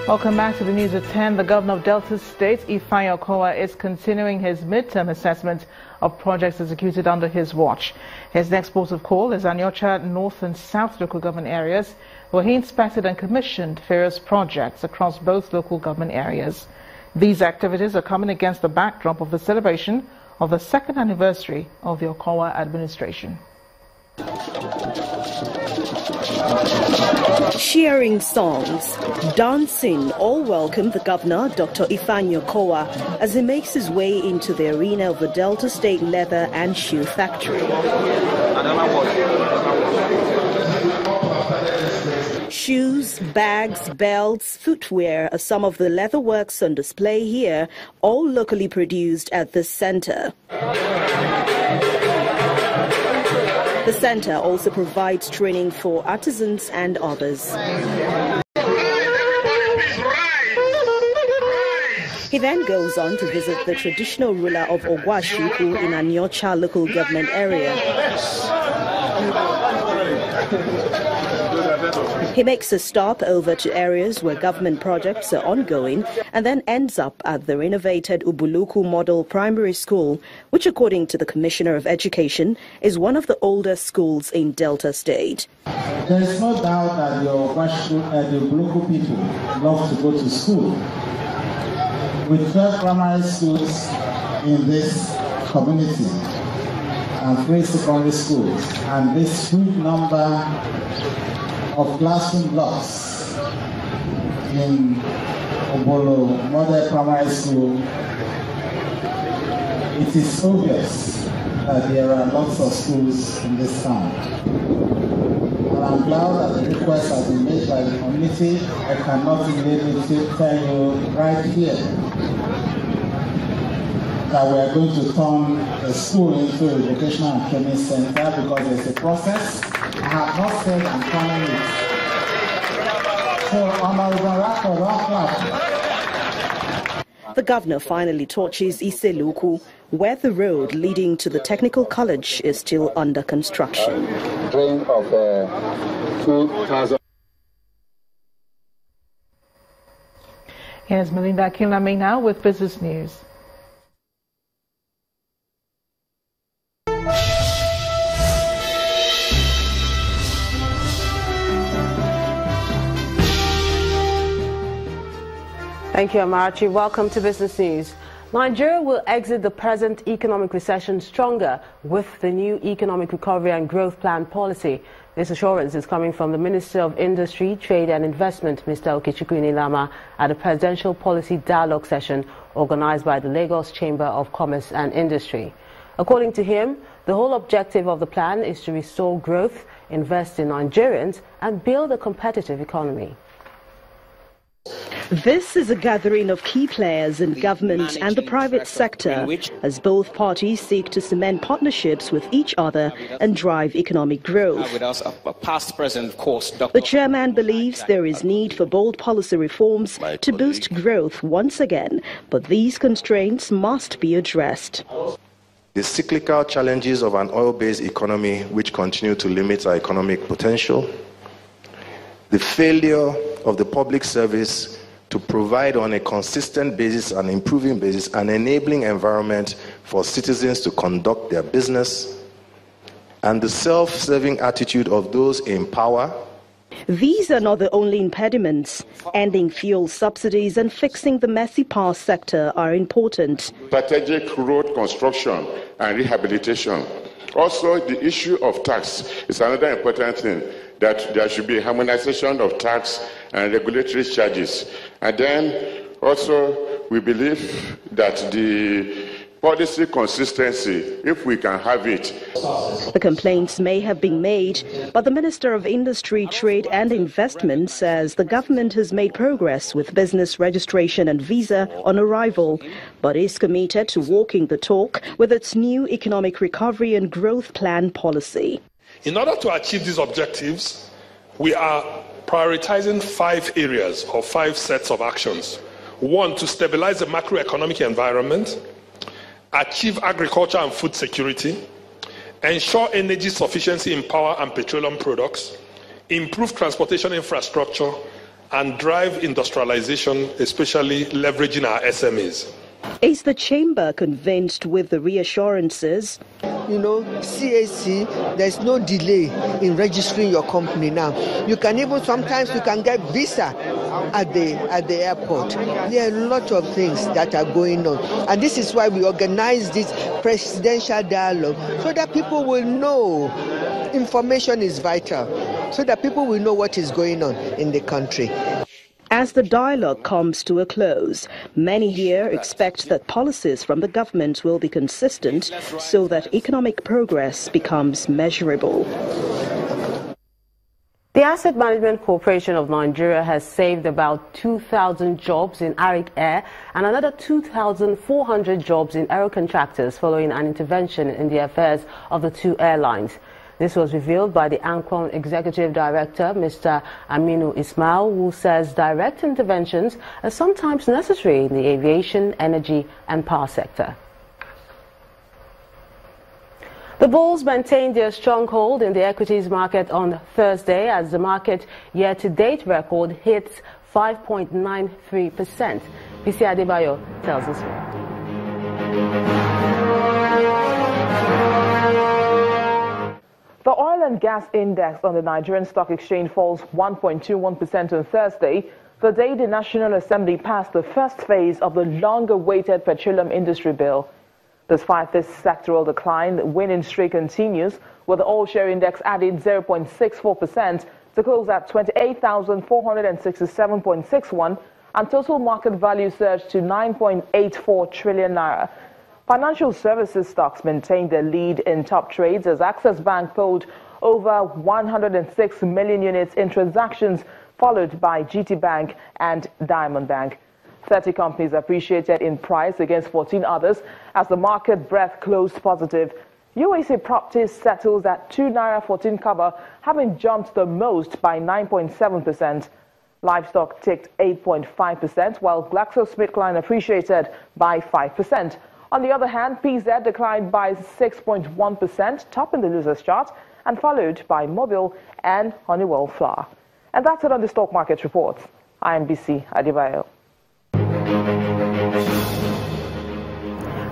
Welcome back to the news at 10. The governor of Delta State, Ifeanyi Okowa, is continuing his midterm assessment of projects executed under his watch. His next port of call is Anyocha North and South local government areas, where he inspected and commissioned various projects across both local government areas. These activities are coming against the backdrop of the celebration of the second anniversary of the Okowa administration. Cheering songs, dancing, all welcome the governor, Dr. Ifeanyi Okowa, as he makes his way into the arena of the Delta State Leather and Shoe Factory. Shoes, bags, belts, footwear are some of the leather works on display here, all locally produced at this center. The center also provides training for artisans and others. He then goes on to visit the traditional ruler of Ogwashuku in Anyocha local government area. He makes a stop over to areas where government projects are ongoing and then ends up at the renovated Ubuluku Model Primary School, which, according to the Commissioner of Education, is one of the oldest schools in Delta State. There is no doubt that the Ubuluku people love to go to school. With 12 primary schools in this community and 3 secondary schools, and this huge number of classroom blocks in Obolo Model Primary School, it is obvious that there are lots of schools in this town. And I'm glad that the request has been made by the community. I cannot immediately tell you right here that we are going to turn a school into a vocational and training center because there's a process. I have not said I'm turning it. So, the governor finally touches Iseluku, where the road leading to the technical college is still under construction. Here's Melinda Kinlame now with business news. Thank you, Amarachi. Welcome to Business News. Nigeria will exit the present economic recession stronger with the new Economic Recovery and Growth Plan policy. This assurance is coming from the Minister of Industry, Trade and Investment, Mr. Okechukwu Inilama, at a presidential policy dialogue session organized by the Lagos Chamber of Commerce and Industry. According to him, the whole objective of the plan is to restore growth, invest in Nigerians, and build a competitive economy. This is a gathering of key players in government and the private sector as both parties seek to cement partnerships with each other and drive economic growth. The chairman believes there is need for bold policy reforms to boost growth once again, but these constraints must be addressed. The cyclical challenges of an oil-based economy which continue to limit our economic potential, the failure of the public service to provide on a consistent basis, an improving basis, an enabling environment for citizens to conduct their business, and the self-serving attitude of those in power. These are not the only impediments. Ending fuel subsidies and fixing the messy power sector are important. Strategic road construction and rehabilitation. Also, the issue of tax is another important thing, that there should be harmonization of tax and regulatory charges. And then also we believe that the policy consistency, if we can have it. The complaints may have been made, but the Minister of Industry, Trade and Investment says the government has made progress with business registration and visa on arrival, but is committed to walking the talk with its new Economic Recovery and Growth Plan policy. In order to achieve these objectives, we are prioritizing 5 areas or 5 sets of actions. 1, to stabilize the macroeconomic environment, achieve agriculture and food security, ensure energy sufficiency in power and petroleum products, improve transportation infrastructure, and drive industrialization, especially leveraging our SMEs. Is the chamber convinced with the reassurances? You know, CAC, there's no delay in registering your company now. You can even, sometimes you can get visa at the airport. There are a lot of things that are going on. And this is why we organize this presidential dialogue, so that people will know. Information is vital, so that people will know what is going on in the country. As the dialogue comes to a close, many here expect that policies from the government will be consistent so that economic progress becomes measurable. The Asset Management Corporation of Nigeria has saved about 2,000 jobs in Arik Air and another 2,400 jobs in aero contractors following an intervention in the affairs of the two airlines. This was revealed by the ANCON Executive Director, Mr. Aminu Ismail, who says direct interventions are sometimes necessary in the aviation, energy and power sector. The bulls maintained their stronghold in the equities market on Thursday as the market year-to-date record hits 5.93%. PC Adebayo tells us more. The oil and gas index on the Nigerian Stock Exchange falls 1.21% on Thursday, the day the National Assembly passed the first phase of the long-awaited petroleum industry bill. Despite this sectoral decline, the winning streak continues, with the oil share index adding 0.64% to close at 28,467.61, and total market value surged to 9.84 trillion naira. Financial services stocks maintained their lead in top trades as Access Bank pulled over 106 million units in transactions, followed by GT Bank and Diamond Bank. 30 companies appreciated in price against 14 others as the market breadth closed positive. UAC properties settles at 2 naira 14 kobo, having jumped the most by 9.7%. Livestock ticked 8.5%, while GlaxoSmithKline appreciated by 5%. On the other hand, PZ declined by 6.1%, topping the losers chart, and followed by Mobil and Honeywell Flour. And that's it on the stock market reports. I am BC Adebayo.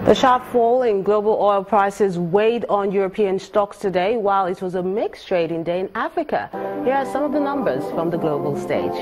The sharp fall in global oil prices weighed on European stocks today, while it was a mixed trading day in Africa. Here are some of the numbers from the global stage.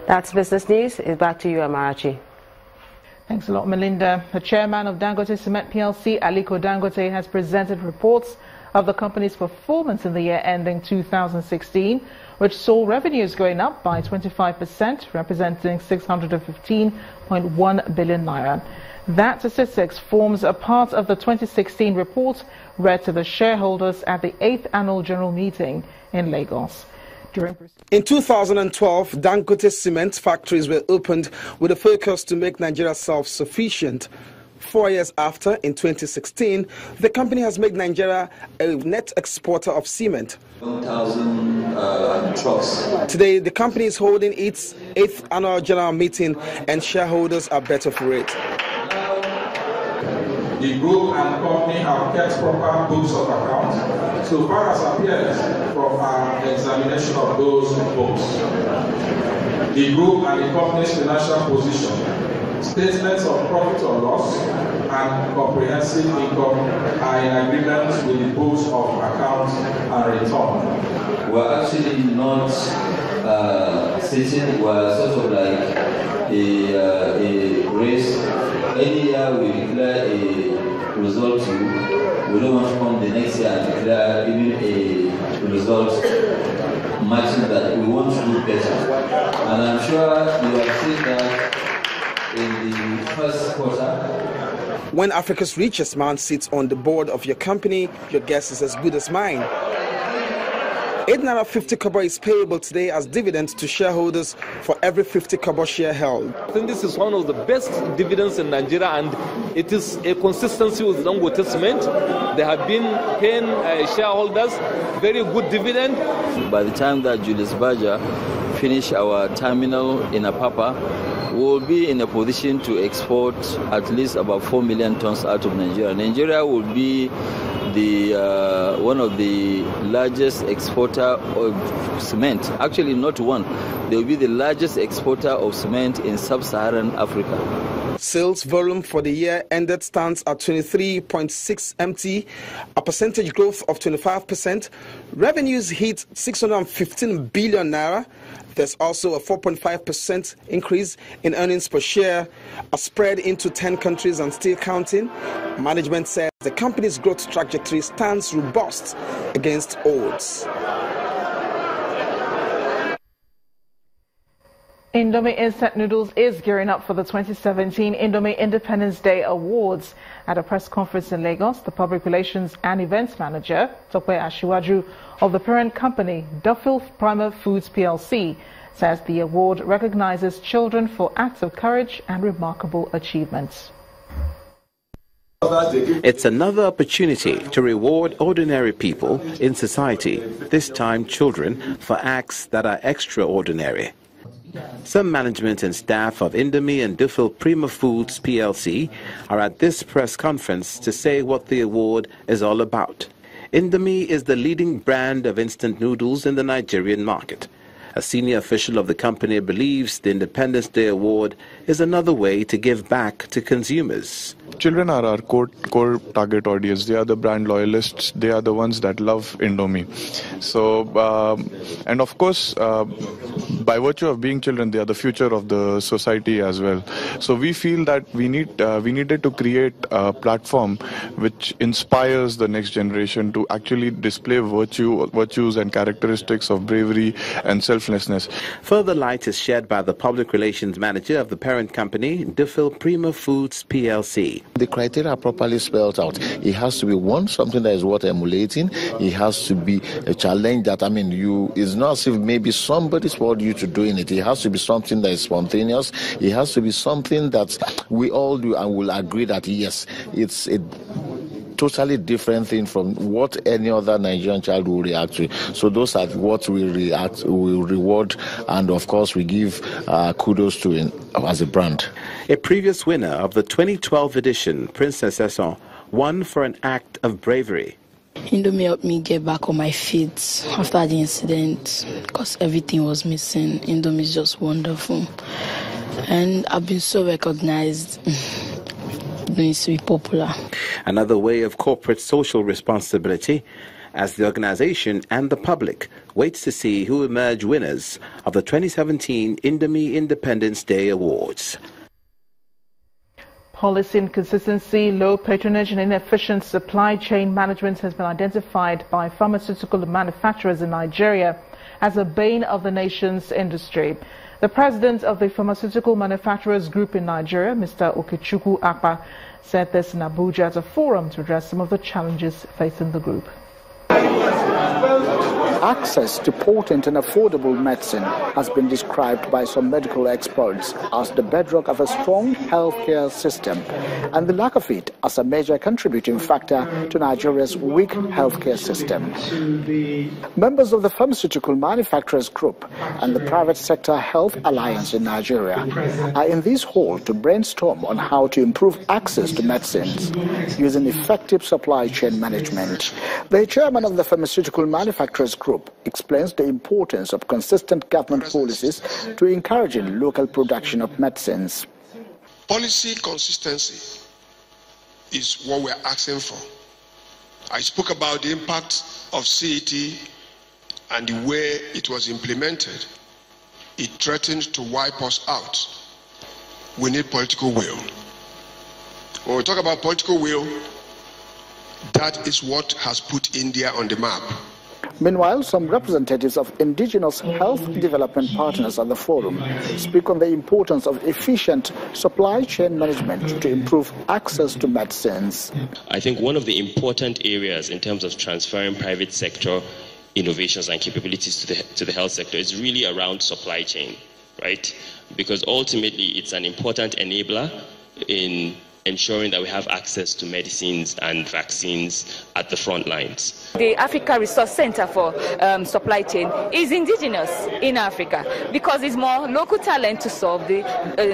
That's business news. It's back to you, Amarachi. Thanks a lot, Melinda. The chairman of Dangote Cement PLC, Aliko Dangote, has presented reports of the company's performance in the year ending 2016, which saw revenues going up by 25%, representing 615.1 billion naira. That statistics forms a part of the 2016 report read to the shareholders at the 8th Annual General Meeting in Lagos. In 2012, Dangote cement factories were opened with a focus to make Nigeria self-sufficient. 4 years after, in 2016, the company has made Nigeria a net exporter of cement. 1,000 trucks. Today, the company is holding its 8th Annual General Meeting and shareholders are better for it. The group and company have kept proper books of accounts so far as appears from our examination of those books. The group and the company's financial position, statements of profit or loss, and comprehensive income are in agreement with the books of accounts and return. We're actually not sitting, we're sort of like a race. Any year we declare a result, we don't want to come the next year and declare even a result matching that. We want to do better. And I'm sure you have seen that in the first quarter. When Africa's richest man sits on the board of your company, your guess is as good as mine. 8.50 kobo is payable today as dividends to shareholders for every 50 kobo share held. I think this is one of the best dividends in Nigeria, and it is a consistency with Dangote Cement. They have been paying shareholders very good dividend. By the time that Julius Berger finish our terminal in Apapa, we will be in a position to export at least about 4 million tons out of Nigeria. Nigeria will be the one of the largest exporter of cement. Actually, not one. They will be the largest exporter of cement in sub-Saharan Africa. Sales volume for the year ended stands at 23.6 MT, a percentage growth of 25%. Revenues hit 615 billion naira. There's also a 4.5% increase in earnings per share, a spread into 10 countries and still counting. Management says the company's growth trajectory stands robust against odds. Indomie Instant Noodles is gearing up for the 2017 Indomie Independence Day Awards. At a press conference in Lagos, the Public Relations and Events Manager, Tope Ashiwaju, of the parent company, Pt.3 Foods PLC, says the award recognizes children for acts of courage and remarkable achievements. It's another opportunity to reward ordinary people in society, this time children, for acts that are extraordinary. Some management and staff of Indomie and Pt.3 Foods PLC are at this press conference to say what the award is all about. Indomie is the leading brand of instant noodles in the Nigerian market. A senior official of the company believes the Independence Day Award is another way to give back to consumers. Children are our core target audience. They are the brand loyalists. They are the ones that love Indomie. So, and of course, by virtue of being children, they are the future of the society as well. So we feel that we needed to create a platform which inspires the next generation to actually display virtues and characteristics of bravery and selflessness. Further light is shed by the Public Relations Manager of the parent company, Pt.3 Foods PLC. The criteria are properly spelled out. It has to be, one, something that is worth emulating. It has to be a challenge that, it's not as if maybe somebody told you to doing it. It has to be something that is spontaneous. It has to be something that we all do and will agree that, yes, it's a totally different thing from what any other Nigerian child will react to. So those are what we reward, and of course we give kudos to as a brand. A previous winner of the 2012 edition, Princess Esson, won for an act of bravery. Indomie helped me get back on my feet after the incident because everything was missing. Indomie is just wonderful. And I've been so recognized. It needs to be popular. Another way of corporate social responsibility as the organization and the public waits to see who emerge winners of the 2017 Indomie Independence Day Awards. Policy inconsistency, low patronage and inefficient supply chain management has been identified by pharmaceutical manufacturers in Nigeria as a bane of the nation's industry. The president of the Pharmaceutical Manufacturers Group in Nigeria, Mr. Okechukwu Akpa, said this in Abuja at a forum to address some of the challenges facing the group. Access to potent and affordable medicine has been described by some medical experts as the bedrock of a strong healthcare system, and the lack of it as a major contributing factor to Nigeria's weak healthcare system. Members of the Pharmaceutical Manufacturers Group and the Private Sector Health Alliance in Nigeria are in this hall to brainstorm on how to improve access to medicines using effective supply chain management. The chairman of the Pharmaceutical Manufacturers Group explains the importance of consistent government policies to encouraging local production of medicines. Policy consistency is what we're asking for. I spoke about the impact of CET and the way it was implemented. It threatened to wipe us out. We need political will. When we talk about political will, that is what has put India on the map. Meanwhile, some representatives of indigenous health development partners at the forum speak on the importance of efficient supply chain management to improve access to medicines. I think one of the important areas in terms of transferring private sector innovations and capabilities to the health sector is really around supply chain, right? Because ultimately it's an important enabler in ensuring that we have access to medicines and vaccines at the front lines. The Africa Resource Center for Supply Chain is indigenous in Africa because it's more local talent to solve the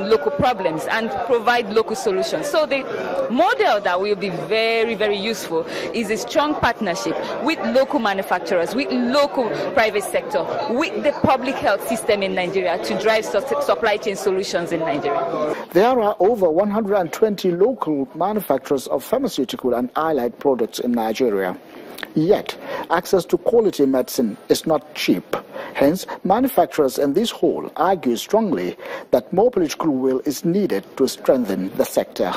local problems and provide local solutions. So the model that will be very, very useful is a strong partnership with local manufacturers, with local private sector, with the public health system in Nigeria to drive supply chain solutions in Nigeria. There are over 120 local manufacturers of pharmaceutical and allied products in Nigeria. Yet, access to quality medicine is not cheap. Hence, manufacturers in this hall argue strongly that more political will is needed to strengthen the sector.